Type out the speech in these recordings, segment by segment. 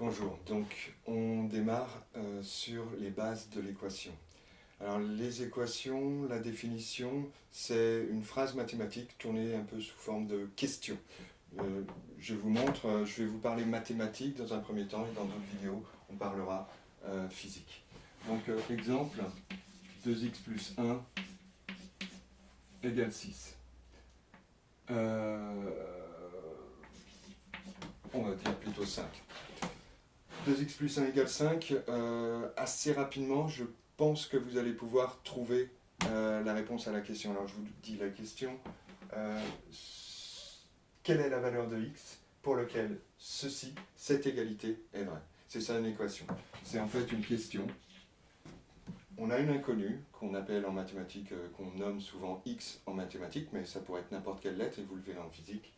Bonjour, donc on démarre sur les bases de l'équation. Alors les équations, la définition, c'est une phrase mathématique tournée un peu sous forme de question. Je vous montre, je vais vous parler mathématiques dans un premier temps et dans d'autres vidéos on parlera physique. Donc exemple, 2x plus 1 égale 6. On va dire plutôt 5. 2x plus 1 égale 5, assez rapidement, je pense que vous allez pouvoir trouver la réponse à la question. Alors je vous dis la question, quelle est la valeur de x pour lequel ceci, cette égalité est vraie? C'est ça une équation. C'est en fait une question. On a une inconnue qu'on appelle en mathématiques, qu'on nomme souvent x en mathématiques, mais ça pourrait être n'importe quelle lettre et vous le verrez en physique.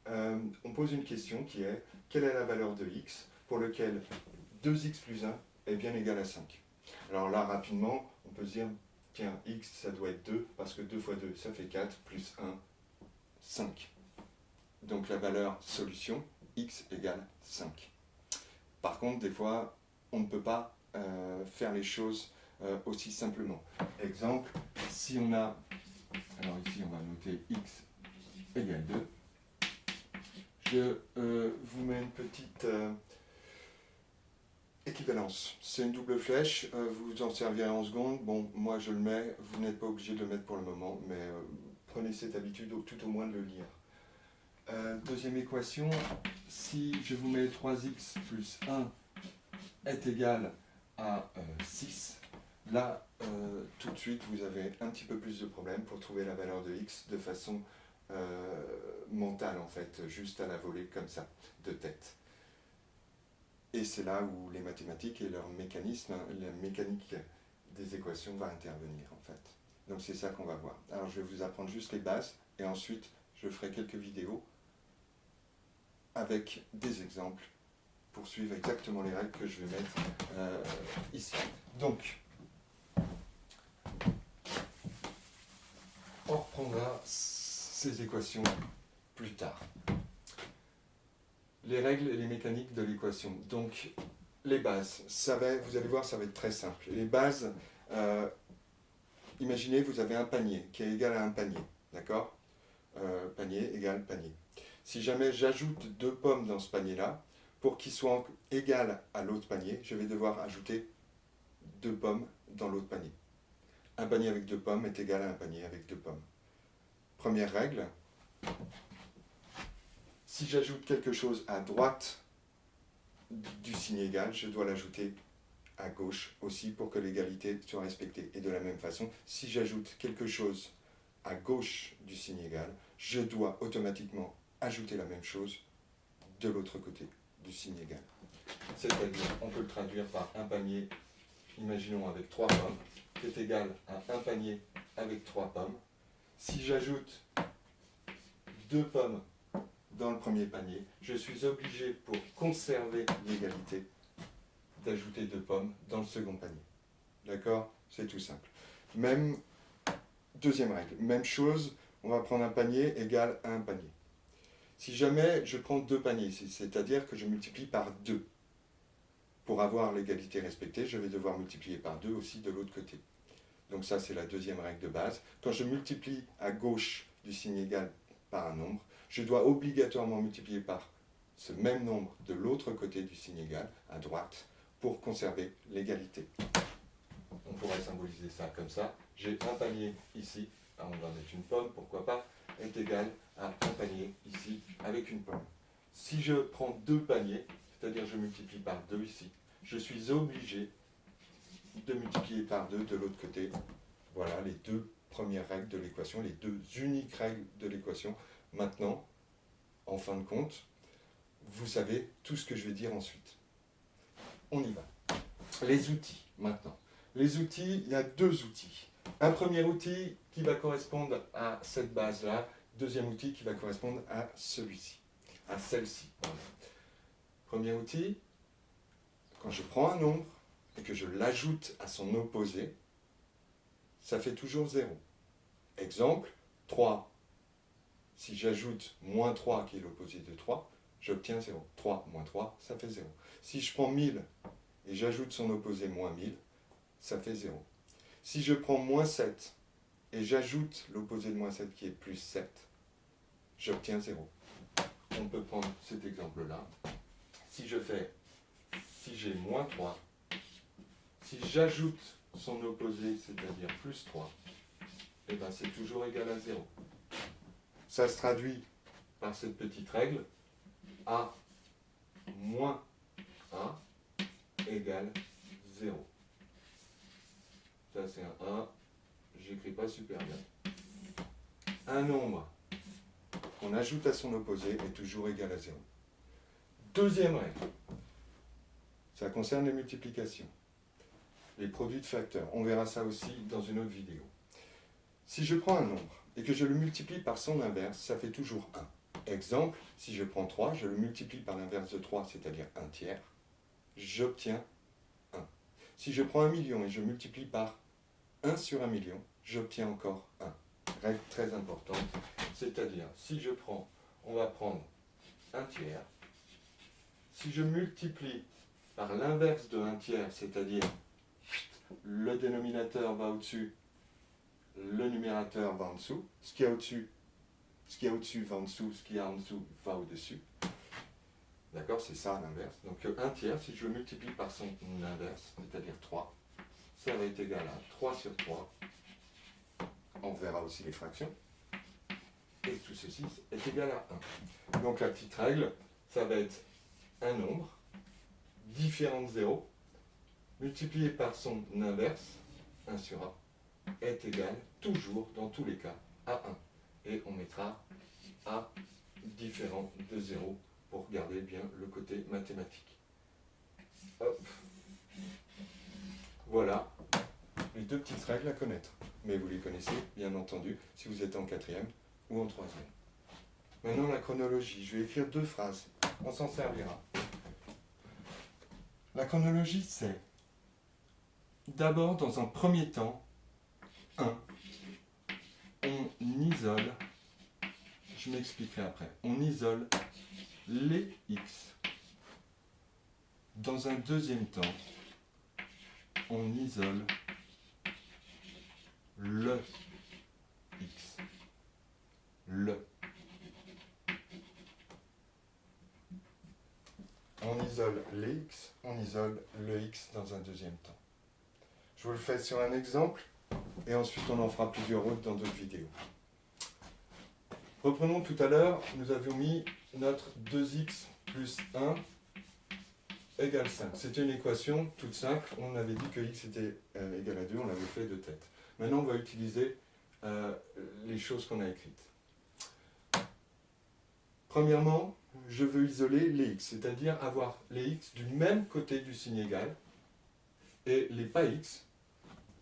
On pose une question qui est, quelle est la valeur de x pour lequel 2x plus 1 est bien égal à 5. Alors là, rapidement, on peut se dire, tiens, x, ça doit être 2, parce que 2 fois 2, ça fait 4, plus 1, 5. Donc la valeur solution, x égale 5. Par contre, des fois, on ne peut pas faire les choses aussi simplement. Exemple, si on a, alors ici on va noter x égale 2, je vous mets une petite équivalence. C'est une double flèche, vous en servirez en seconde. Bon, moi je le mets, vous n'êtes pas obligé de le mettre pour le moment, mais prenez cette habitude tout au moins de le lire. Deuxième équation, si je vous mets 3x plus 1 est égal à 6, là tout de suite vous avez un petit peu plus de problème pour trouver la valeur de x de façon mentale en fait, juste à la volée comme ça, de tête. Et c'est là où les mathématiques et leur mécanisme, la mécanique des équations va intervenir en fait. Donc c'est ça qu'on va voir. Alors je vais vous apprendre juste les bases et ensuite je ferai quelques vidéos avec des exemples pour suivre exactement les règles que je vais mettre ici. Donc, on reprendra ces équations plus tard. Les règles et les mécaniques de l'équation. Donc, les bases, vous allez voir, ça va être très simple. Les bases, imaginez, vous avez un panier qui est égal à un panier, d'accord? Panier égale panier. Si jamais j'ajoute 2 pommes dans ce panier-là, pour qu'il soit égal à l'autre panier, je vais devoir ajouter 2 pommes dans l'autre panier. Un panier avec 2 pommes est égal à un panier avec 2 pommes. Première règle, si j'ajoute quelque chose à droite du signe égal, je dois l'ajouter à gauche aussi pour que l'égalité soit respectée. Et de la même façon, si j'ajoute quelque chose à gauche du signe égal, je dois automatiquement ajouter la même chose de l'autre côté du signe égal. C'est-à-dire, on peut le traduire par un panier, imaginons avec 3 pommes, qui est égal à un panier avec 3 pommes. Si j'ajoute 2 pommes dans le premier panier, je suis obligé, pour conserver l'égalité, d'ajouter 2 pommes dans le second panier. D'accord? C'est tout simple. Deuxième règle, même chose, on va prendre un panier égal à un panier. Si jamais je prends 2 paniers, c'est-à-dire que je multiplie par 2, pour avoir l'égalité respectée, je vais devoir multiplier par 2 aussi de l'autre côté. Donc ça, c'est la deuxième règle de base. Quand je multiplie à gauche du signe égal par un nombre, je dois obligatoirement multiplier par ce même nombre de l'autre côté du signe égal, à droite, pour conserver l'égalité. On pourrait symboliser ça comme ça. J'ai un panier ici, on va mettre une pomme, pourquoi pas, est égal à un panier ici avec une pomme. Si je prends 2 paniers, c'est-à-dire je multiplie par 2 ici, je suis obligé de multiplier par 2 de l'autre côté. Voilà les 2 premières règles de l'équation, les 2 uniques règles de l'équation. Maintenant, en fin de compte, vous savez tout ce que je vais dire ensuite. On y va. Les outils, maintenant. Les outils, il y a 2 outils. Un premier outil qui va correspondre à cette base-là, deuxième outil qui va correspondre à celui-ci, à celle-ci. Premier outil, quand je prends un nombre et que je l'ajoute à son opposé, ça fait toujours 0. Exemple, 3. Si j'ajoute moins 3, qui est l'opposé de 3, j'obtiens 0. 3 moins 3, ça fait 0. Si je prends 1000 et j'ajoute son opposé moins 1000, ça fait 0. Si je prends moins 7 et j'ajoute l'opposé de moins 7 qui est plus 7, j'obtiens 0. On peut prendre cet exemple-là. Si j'ai moins 3, si j'ajoute son opposé, c'est-à-dire plus 3, et bien c'est toujours égal à 0. Ça se traduit par cette petite règle, A moins A égale 0. Ça c'est un A, j'écris pas super bien. Un nombre qu'on ajoute à son opposé est toujours égal à 0. Deuxième règle, ça concerne les multiplications, les produits de facteurs. On verra ça aussi dans une autre vidéo. Si je prends un nombre et que je le multiplie par son inverse, ça fait toujours 1. Exemple, si je prends 3, je le multiplie par l'inverse de 3, c'est-à-dire 1 tiers, j'obtiens 1. Si je prends 1 million et je multiplie par 1 sur 1 million, j'obtiens encore 1. Règle très importante, c'est-à-dire, si je prends, on va prendre 1 tiers, si je multiplie par l'inverse de 1 tiers, c'est-à-dire le dénominateur va au-dessus, le numérateur va en dessous, ce qui est au-dessus va en dessous, ce qui est en dessous va au-dessus. D'accord, c'est ça l'inverse. Donc 1 tiers, si je le multiplie par son inverse, c'est-à-dire 3, ça va être égal à 3 sur 3. On verra aussi les fractions. Et tout ceci est égal à 1. Donc la petite règle, ça va être un nombre différent de 0, multiplié par son inverse, 1 sur A, est égal toujours, dans tous les cas, à 1. Et on mettra A différent de 0 pour garder bien le côté mathématique. Hop. Voilà les deux petites règles à connaître. Mais vous les connaissez, bien entendu, si vous êtes en 4e ou en 3e. Maintenant, la chronologie. Je vais écrire 2 phrases. On s'en servira. La chronologie, c'est d'abord, dans un premier temps, 1. On isole, je m'expliquerai après, on isole les x. Dans un deuxième temps, on isole le x. On isole les x, on isole le x dans un deuxième temps. Je vous le fais sur un exemple, et ensuite on en fera plusieurs autres dans d'autres vidéos. Reprenons tout à l'heure, nous avions mis notre 2x plus 1 égale 5. C'était une équation toute simple, on avait dit que x était égal à 2, on l'avait fait de tête. Maintenant on va utiliser les choses qu'on a écrites. Premièrement, je veux isoler les x, c'est-à-dire avoir les x du même côté du signe égal et les pas x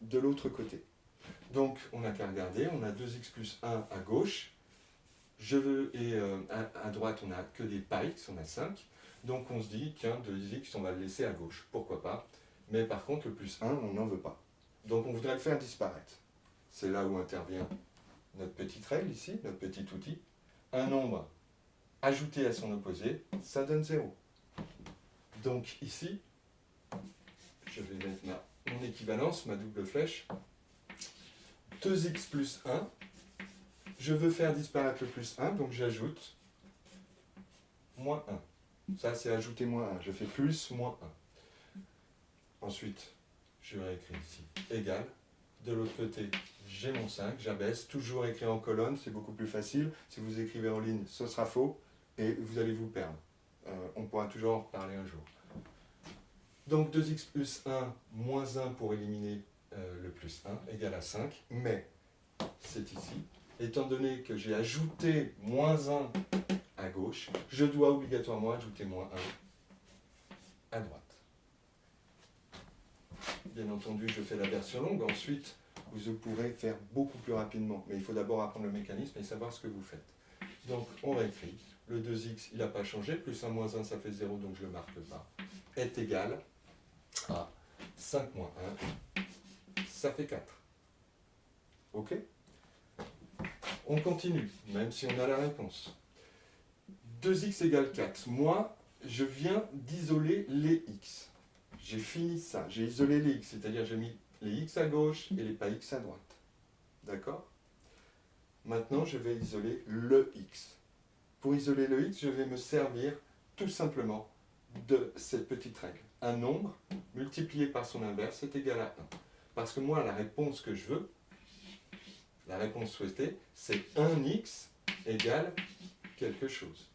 de l'autre côté. Donc on n'a qu'à regarder, on a 2x plus 1 à gauche, à droite on n'a que des pas x, on a 5, donc on se dit, tiens, 2x on va le laisser à gauche, pourquoi pas, mais par contre le plus 1 on n'en veut pas. Donc on voudrait le faire disparaître. C'est là où intervient notre petite règle ici, notre petit outil. Un nombre ajouté à son opposé, ça donne 0. Donc ici, je vais mettre mon équivalence, ma double flèche, 2x plus 1, je veux faire disparaître le plus 1, donc j'ajoute moins 1. Ça c'est ajouter moins 1, je fais plus moins 1. Ensuite, je réécris ici, égal. De l'autre côté, j'ai mon 5, j'abaisse, toujours écrire en colonne, c'est beaucoup plus facile. Si vous écrivez en ligne, ce sera faux, et vous allez vous perdre. On pourra toujours en reparler un jour. Donc 2x plus 1 moins 1 pour éliminer le plus 1 égale à 5, mais c'est ici. Étant donné que j'ai ajouté moins 1 à gauche, je dois obligatoirement ajouter moins 1 à droite. Bien entendu, je fais la version longue, ensuite vous pourrez faire beaucoup plus rapidement, mais il faut d'abord apprendre le mécanisme et savoir ce que vous faites. Donc on réécrit, le 2x il n'a pas changé, plus 1 moins 1 ça fait 0, donc je ne le marque pas, est égal à 5 moins 1, ça fait 4. Ok? On continue, même si on a la réponse. 2x égale 4. Moi, je viens d'isoler les x. J'ai fini ça. J'ai isolé les x, c'est-à-dire j'ai mis les x à gauche et les pas x à droite. D'accord? Maintenant, je vais isoler le x. Pour isoler le x, je vais me servir tout simplement de cette petite règle. Un nombre multiplié par son inverse est égal à 1. Parce que moi, la réponse que je veux, la réponse souhaitée, c'est 1x égale quelque chose.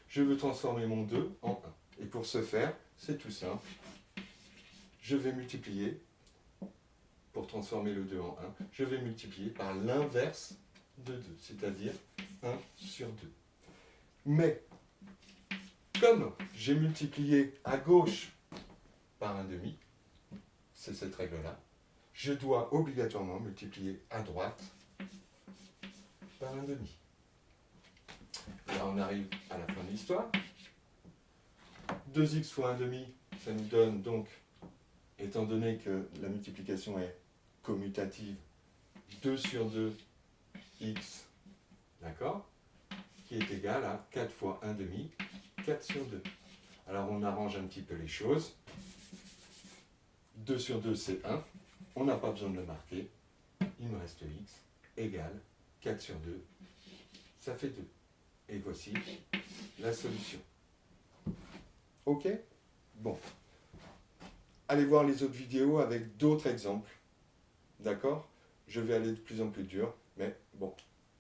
Je veux transformer mon 2 en 1. Et pour ce faire, c'est tout simple. Je vais multiplier, pour transformer le 2 en 1, je vais multiplier par l'inverse de 2, c'est-à-dire 1 sur 2. Mais, comme j'ai multiplié à gauche par un demi, c'est cette règle-là, je dois obligatoirement multiplier à droite par un demi. Là, on arrive à la fin de l'histoire. 2x fois un demi, ça nous donne donc, étant donné que la multiplication est commutative, 2 sur 2 x, d'accord, qui est égal à 4 fois 1 demi, 4 sur 2. Alors on arrange un petit peu les choses. 2 sur 2 c'est 1, on n'a pas besoin de le marquer. Il me reste x égale 4 sur 2, ça fait 2. Et voici la solution. Ok? Bon. Allez voir les autres vidéos avec d'autres exemples. D'accord? Je vais aller de plus en plus dur, mais bon,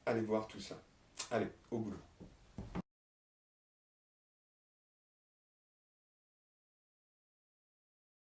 allez voir tout ça. Allez, au boulot.